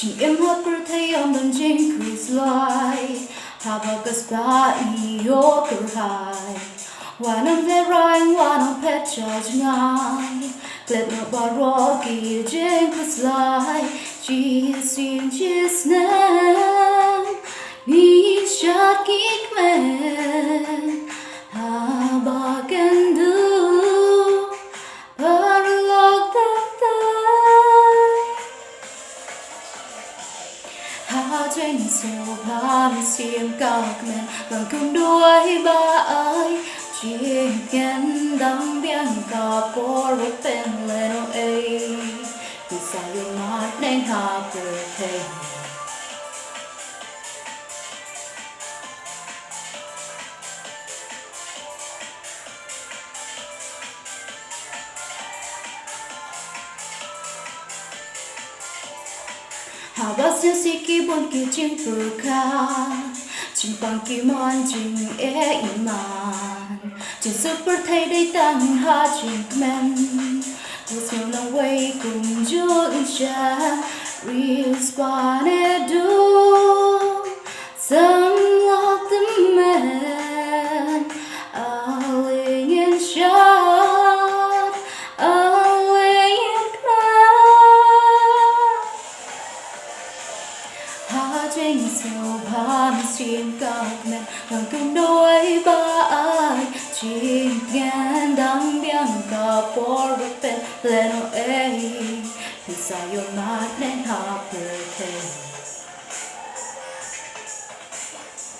Chỉ em hát berthei om dan jing kuslai Habagas ba iyo kurhai Wanam de rang wanam pet charge ngai Let no barogi jing kuslai Chi sin chis nem Ni shat kik men Habagan du Paralog Hà trên sầu ba xiêm các men bằng cùng đuôi ba ai chiên kén đắng biếng cả por bên lên ấy vì sao yêu mắt nên hà bờ thề Hà bát siêu si ki buồn ki chim phù ca chim bằng ki mon chim e iman chim super thay đây tăng ha chim men vô siêu long way cùng chun cha respond do some lock the man all in shot away in Hà trên sầu ba xiêm các men bằng cùng đôi ba ai chim gan đắng biếng cả por bên lên ấy thì sao yêu mắt nên hà bờ thề